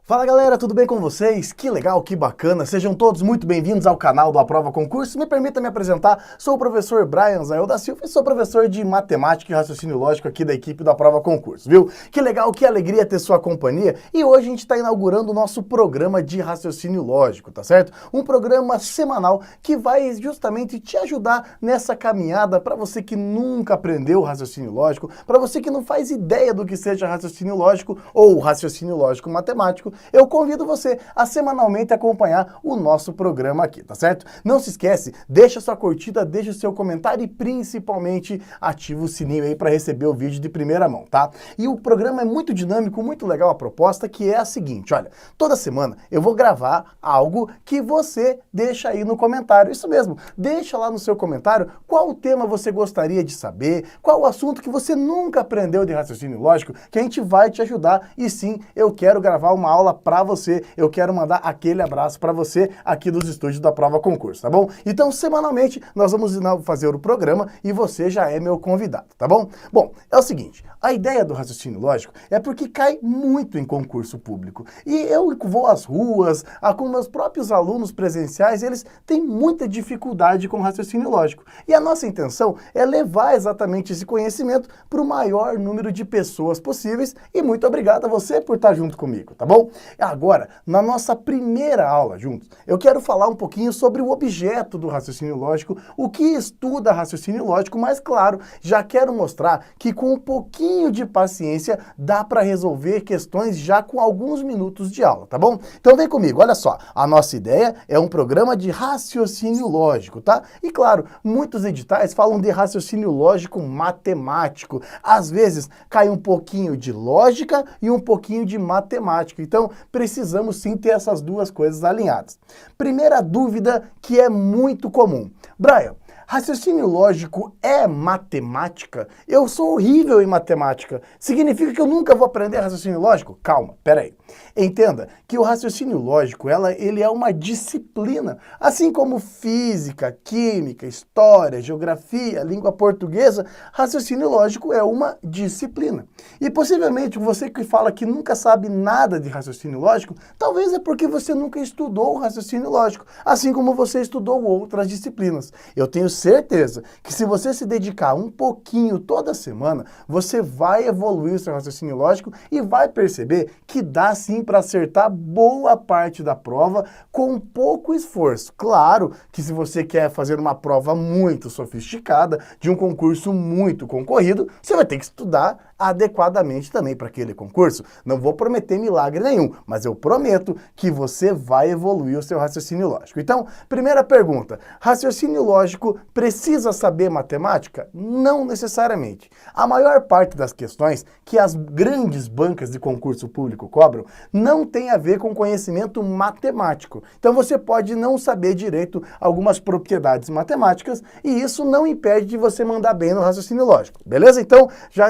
Fala galera, tudo bem com vocês? Que legal, que bacana! Sejam todos muito bem-vindos ao canal do Aprova Concurso. Me permita me apresentar, sou o professor Brian Zael da Silva e sou professor de Matemática e Raciocínio Lógico aqui da equipe do Aprova Concurso, viu? Que legal, que alegria ter sua companhia e hoje a gente está inaugurando o nosso programa de Raciocínio Lógico, tá certo? Um programa semanal que vai justamente te ajudar nessa caminhada para você que nunca aprendeu Raciocínio Lógico, para você que não faz ideia do que seja Raciocínio Lógico ou Raciocínio Lógico Matemático. Eu convido você a semanalmente acompanhar o nosso programa aqui, tá certo? Não se esquece, deixa sua curtida, deixa o seu comentário e principalmente ativa o sininho aí para receber o vídeo de primeira mão, tá? E o programa é muito dinâmico, muito legal a proposta, que é a seguinte, olha, toda semana eu vou gravar algo que você deixa aí no comentário, isso mesmo, deixa lá no seu comentário qual o tema você gostaria de saber, qual o assunto que você nunca aprendeu de raciocínio lógico, que a gente vai te ajudar e sim, eu quero gravar uma aula para você, eu quero mandar aquele abraço para você aqui dos estúdios da Aprova Concurso, tá bom? Então, semanalmente, nós vamos fazer o programa e você já é meu convidado, tá bom? Bom, é o seguinte, a ideia do raciocínio lógico é porque cai muito em concurso público. E eu vou às ruas, com meus próprios alunos presenciais, eles têm muita dificuldade com raciocínio lógico. E a nossa intenção é levar exatamente esse conhecimento para o maior número de pessoas possíveis. E muito obrigado a você por estar junto comigo, tá bom? Agora, na nossa primeira aula juntos, eu quero falar um pouquinho sobre o objeto do raciocínio lógico, o que estuda raciocínio lógico, mas claro, já quero mostrar que com um pouquinho de paciência dá para resolver questões já com alguns minutos de aula, tá bom? Então vem comigo, olha só, a nossa ideia é um programa de raciocínio lógico, tá? E claro, muitos editais falam de raciocínio lógico matemático, às vezes cai um pouquinho de lógica e um pouquinho de matemática, então precisamos sim ter essas duas coisas alinhadas. Primeira dúvida que é muito comum. Brian, raciocínio lógico é matemática? Eu sou horrível em matemática. Significa que eu nunca vou aprender raciocínio lógico? Calma, peraí. Entenda que o raciocínio lógico, ele é uma disciplina. Assim como física, química, história, geografia, língua portuguesa, raciocínio lógico é uma disciplina. E possivelmente você que fala que nunca sabe nada de raciocínio lógico, talvez é porque você nunca estudou o raciocínio lógico, assim como você estudou outras disciplinas. Eu tenho certeza que se você se dedicar um pouquinho toda semana, você vai evoluir o seu raciocínio lógico e vai perceber que dá sim para acertar boa parte da prova com pouco esforço. Claro que se você quer fazer uma prova muito sofisticada, de um concurso muito concorrido, você vai ter que estudar adequadamente também para aquele concurso. Não vou prometer milagre nenhum, mas eu prometo que você vai evoluir o seu raciocínio lógico. Então, primeira pergunta, raciocínio lógico precisa saber matemática? Não necessariamente. A maior parte das questões que as grandes bancas de concurso público cobram não tem a ver com conhecimento matemático. Então você pode não saber direito algumas propriedades matemáticas e isso não impede de você mandar bem no raciocínio lógico. Beleza? Então já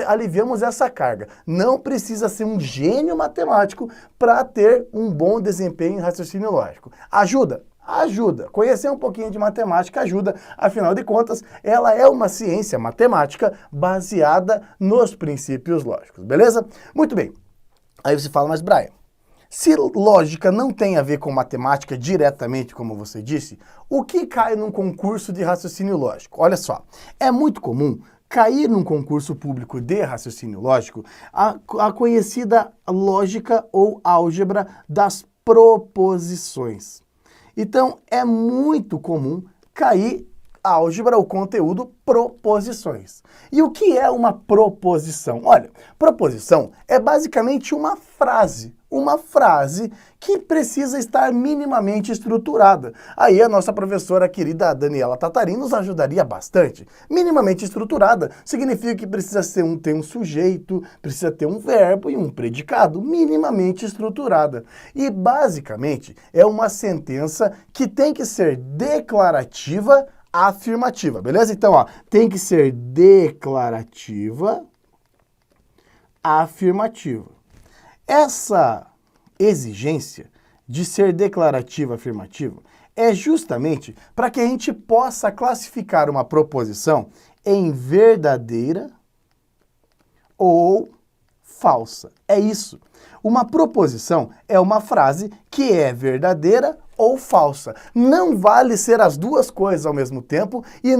aliviamos essa carga. Não precisa ser um gênio matemático para ter um bom desempenho em raciocínio lógico. Ajuda? Ajuda. Conhecer um pouquinho de matemática ajuda, afinal de contas, ela é uma ciência matemática baseada nos princípios lógicos, beleza? Muito bem. Aí você fala, mas Brian, se lógica não tem a ver com matemática diretamente, como você disse, o que cai num concurso de raciocínio lógico? Olha só, é muito comum cair num concurso público de raciocínio lógico a conhecida lógica ou álgebra das proposições. Então, é muito comum cair álgebra, o conteúdo proposições. E o que é uma proposição? Olha, proposição é basicamente uma frase que precisa estar minimamente estruturada. Aí a nossa professora querida Daniela Tatarin nos ajudaria bastante. Minimamente estruturada significa que precisa ter um sujeito, precisa ter um verbo e um predicado, minimamente estruturada. E basicamente é uma sentença que tem que ser declarativa, afirmativa, beleza? Então, ó, tem que ser declarativa, afirmativa. Essa exigência de ser declarativa, afirmativa, é justamente para que a gente possa classificar uma proposição em verdadeira ou falsa. É isso. Uma proposição é uma frase que é verdadeira ou falsa. Não vale ser as duas coisas ao mesmo tempo e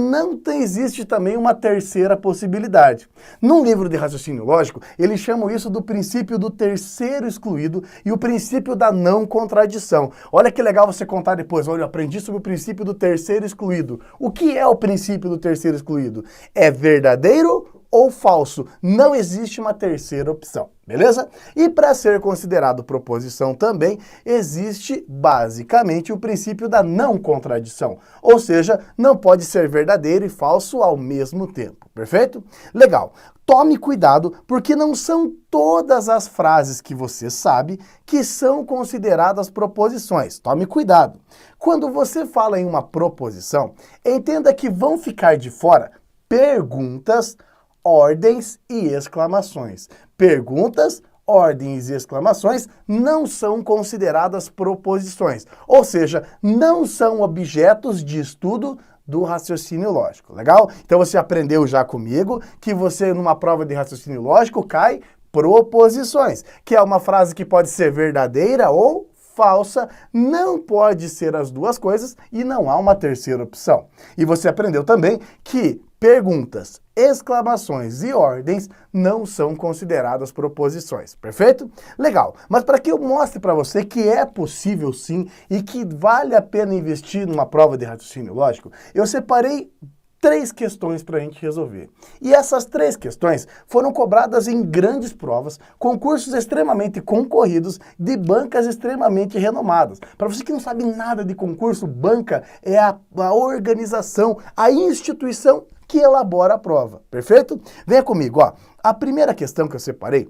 existe também uma terceira possibilidade. Num livro de raciocínio lógico, eles chamam isso do princípio do terceiro excluído e o princípio da não contradição. Olha que legal você contar depois, olha, eu aprendi sobre o princípio do terceiro excluído. O que é o princípio do terceiro excluído? É verdadeiro ou falso. Não existe uma terceira opção, beleza? E para ser considerado proposição também, existe basicamente o princípio da não contradição. Ou seja, não pode ser verdadeiro e falso ao mesmo tempo, perfeito? Legal. Tome cuidado, porque não são todas as frases que você sabe que são consideradas proposições. Tome cuidado. Quando você fala em uma proposição, entenda que vão ficar de fora perguntas, ordens e exclamações. Perguntas, ordens e exclamações não são consideradas proposições, ou seja, não são objetos de estudo do raciocínio lógico, legal? Então você aprendeu já comigo que você numa prova de raciocínio lógico cai proposições, que é uma frase que pode ser verdadeira ou falsa, não pode ser as duas coisas e não há uma terceira opção. E você aprendeu também que perguntas, exclamações e ordens não são consideradas proposições, perfeito? Legal, mas para que eu mostre para você que é possível sim e que vale a pena investir numa prova de raciocínio lógico, eu separei 3 questões para a gente resolver. E essas 3 questões foram cobradas em grandes provas, concursos extremamente concorridos, de bancas extremamente renomadas. Para você que não sabe nada de concurso, banca é a organização, a instituição que elabora a prova, perfeito? Venha comigo, ó. A primeira questão que eu separei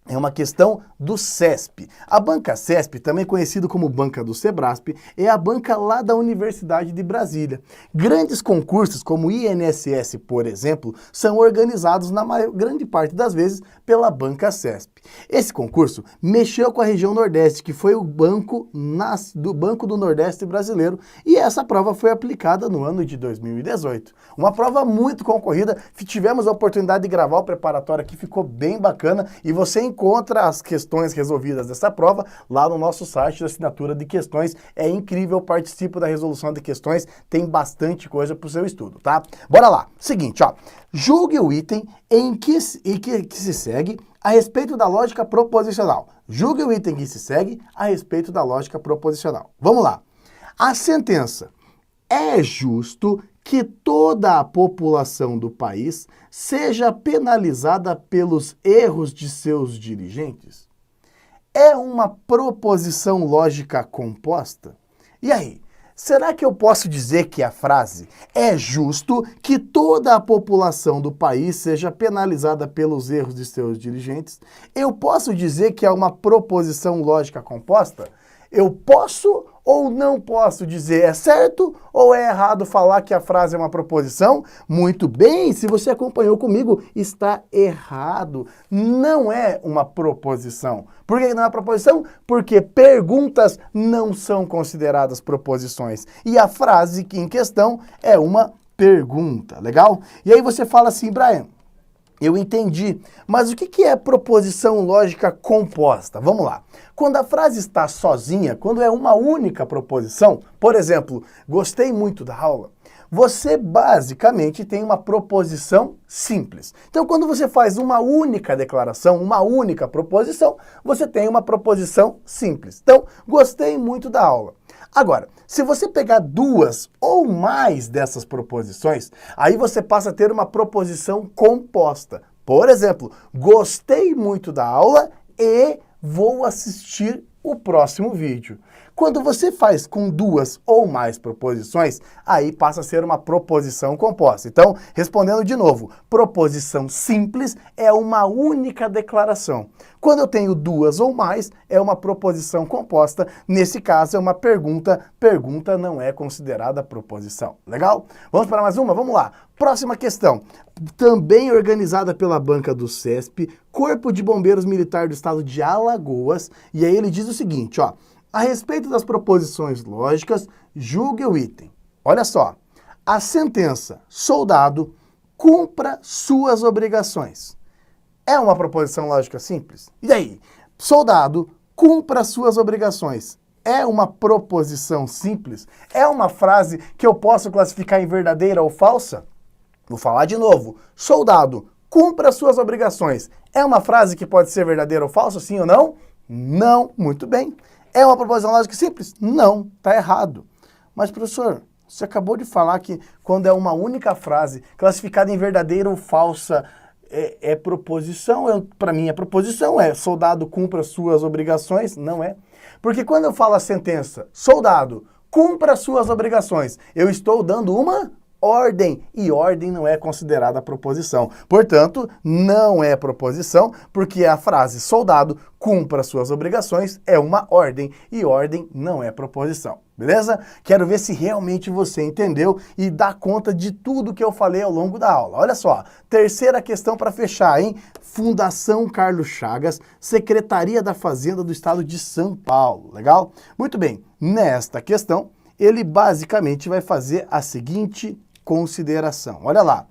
é uma questão do CESP. A banca CESP, também conhecida como banca do Sebrasp, é a banca lá da Universidade de Brasília. Grandes concursos, como o INSS, por exemplo, são organizados na grande parte das vezes pela banca CESP. Esse concurso mexeu com a região Nordeste, que foi o Banco do Nordeste brasileiro, e essa prova foi aplicada no ano de 2018. Uma prova muito concorrida, tivemos a oportunidade de gravar o preparatório aqui, ficou bem bacana, e você encontra as questões resolvidas dessa prova lá no nosso site da assinatura de questões. É incrível, participo da resolução de questões, tem bastante coisa para o seu estudo, tá? Bora lá. Seguinte, ó. Julgue o item que se segue a respeito da lógica proposicional. Julgue o item que se segue a respeito da lógica proposicional. Vamos lá. A sentença: é justo que toda a população do país seja penalizada pelos erros de seus dirigentes? É uma proposição lógica composta? E aí, será que eu posso dizer que a frase "é justo que toda a população do país seja penalizada pelos erros de seus dirigentes", eu posso dizer que é uma proposição lógica composta? Eu posso ou não posso dizer é certo ou é errado falar que a frase é uma proposição? Muito bem, se você acompanhou comigo, está errado. Não é uma proposição. Por que não é proposição? Porque perguntas não são consideradas proposições. E a frase em questão é uma pergunta, legal? E aí você fala assim, Brian, eu entendi, mas o que é proposição lógica composta? Vamos lá. Quando a frase está sozinha, quando é uma única proposição, por exemplo, gostei muito da aula, você basicamente tem uma proposição simples. Então, quando você faz uma única declaração, uma única proposição, você tem uma proposição simples. Então, gostei muito da aula. Agora, se você pegar 2 ou mais dessas proposições, aí você passa a ter uma proposição composta. Por exemplo, gostei muito da aula e vou assistir o próximo vídeo. Quando você faz com 2 ou mais proposições, aí passa a ser uma proposição composta. Então, respondendo de novo, proposição simples é uma única declaração. Quando eu tenho 2 ou mais, é uma proposição composta. Nesse caso, é uma pergunta. Pergunta não é considerada proposição. Legal? Vamos para mais uma? Vamos lá. Próxima questão. Também organizada pela banca do CESP, Corpo de Bombeiros Militar do Estado de Alagoas. E aí ele diz o seguinte, ó. A respeito das proposições lógicas, julgue o item. Olha só, a sentença, soldado, cumpra suas obrigações. é uma proposição lógica simples? E aí? Soldado, cumpra suas obrigações. É uma proposição simples? É uma frase que eu posso classificar em verdadeira ou falsa? Vou falar de novo. Soldado, cumpra suas obrigações. É uma frase que pode ser verdadeira ou falsa, sim ou não? Não. Muito bem. É uma proposição lógica simples? Não. Está errado. Mas, professor, você acabou de falar que quando é uma única frase classificada em verdadeira ou falsa, é proposição? Para mim, é proposição. É soldado, cumpra suas obrigações? Não é. Porque quando eu falo a sentença, soldado, cumpra suas obrigações, eu estou dando uma ordem, e ordem não é considerada proposição. Portanto, não é proposição, porque a frase soldado, cumpra suas obrigações, é uma ordem, e ordem não é proposição. Beleza? Quero ver se realmente você entendeu e dá conta de tudo que eu falei ao longo da aula. Olha só, terceira questão para fechar, hein? Fundação Carlos Chagas, Secretaria da Fazenda do Estado de São Paulo. Legal? Muito bem, nesta questão, ele basicamente vai fazer a seguinte consideração. Olha lá,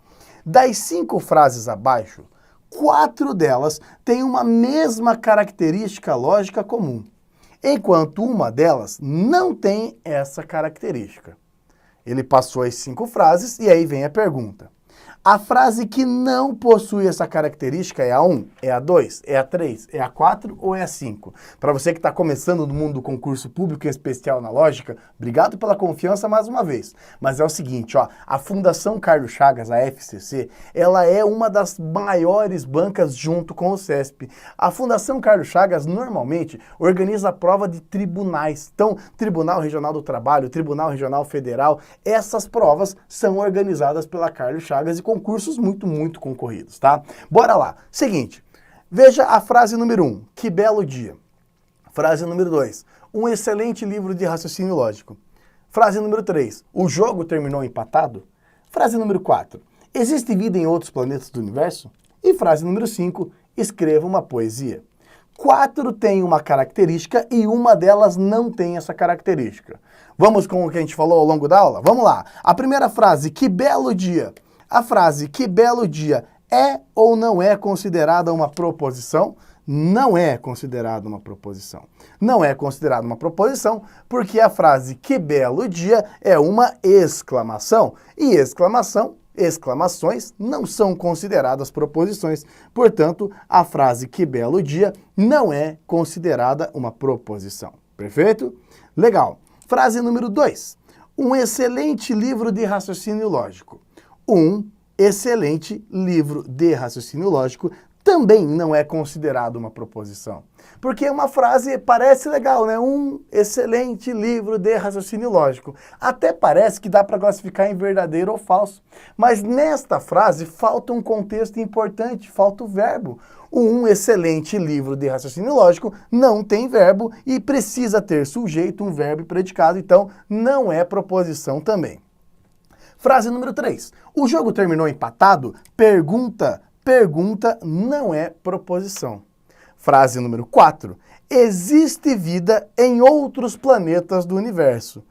das 5 frases abaixo, 4 delas têm uma mesma característica lógica comum, enquanto uma delas não tem essa característica. Ele passou as 5 frases e aí vem a pergunta. A frase que não possui essa característica é a 1, é a 2, é a 3, é a 4 ou é a 5? Para você que está começando no mundo do concurso público, em especial na lógica, obrigado pela confiança mais uma vez. Mas é o seguinte, ó, a Fundação Carlos Chagas, a FCC, ela é uma das maiores bancas junto com o CESP. A Fundação Carlos Chagas normalmente organiza a prova de tribunais. Então, Tribunal Regional do Trabalho, Tribunal Regional Federal, essas provas são organizadas pela Carlos Chagas e concursos muito concorridos, tá? Bora lá. Seguinte, veja a frase número 1, que belo dia. Frase número 2, um excelente livro de raciocínio lógico. Frase número 3, o jogo terminou empatado. Frase número 4, existe vida em outros planetas do universo? E frase número 5, escreva uma poesia. 4 têm uma característica e uma delas não tem essa característica. Vamos com o que a gente falou ao longo da aula? Vamos lá. A primeira frase, que belo dia. A frase que belo dia é ou não é considerada uma proposição? Não é considerada uma proposição. Não é considerada uma proposição porque a frase que belo dia é uma exclamação. E exclamações não são consideradas proposições. Portanto, a frase que belo dia não é considerada uma proposição. Perfeito? Legal. Frase número 2. Um excelente livro de raciocínio lógico. Um excelente livro de raciocínio lógico também não é considerado uma proposição. Porque uma frase parece legal, né? Um excelente livro de raciocínio lógico. Até parece que dá para classificar em verdadeiro ou falso. Mas nesta frase falta um contexto importante, falta o verbo. Um excelente livro de raciocínio lógico não tem verbo e precisa ter sujeito, um verbo e predicado, então não é proposição também. Frase número 3. O jogo terminou empatado? Pergunta não é proposição. Frase número 4. Existe vida em outros planetas do universo.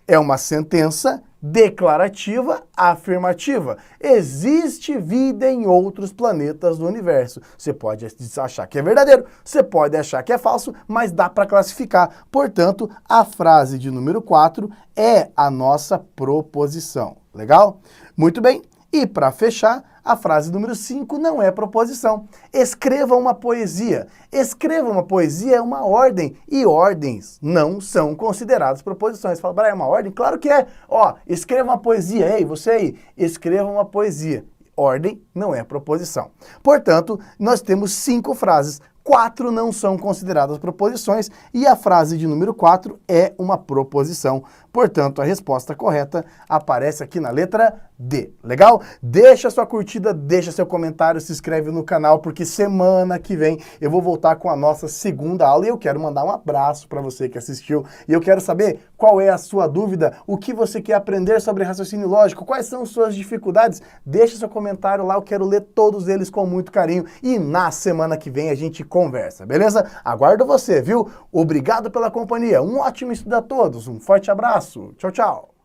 É uma sentença declarativa afirmativa. Existe vida em outros planetas do universo. Você pode achar que é verdadeiro, você pode achar que é falso, mas dá para classificar. Portanto, a frase de número 4 é a nossa proposição. Legal? Muito bem. E para fechar, a frase número 5 não é proposição. Escreva uma poesia. Escreva uma poesia é uma ordem e ordens não são consideradas proposições. Fala, Brian, é uma ordem? Claro que é. Ó, escreva uma poesia. Ei, você aí, escreva uma poesia. Ordem não é proposição. Portanto, nós temos 5 frases. 4 não são consideradas proposições e a frase de número 4 é uma proposição. Portanto, a resposta correta aparece aqui na letra D. Legal? Deixa sua curtida, deixa seu comentário, se inscreve no canal, porque semana que vem eu vou voltar com a nossa segunda aula e eu quero mandar um abraço para você que assistiu. E eu quero saber qual é a sua dúvida, o que você quer aprender sobre raciocínio lógico, quais são suas dificuldades. Deixa seu comentário lá, eu quero ler todos eles com muito carinho. E na semana que vem a gente conversa, beleza? Aguardo você, viu? Obrigado pela companhia, um ótimo estudo a todos, um forte abraço, tchau, tchau!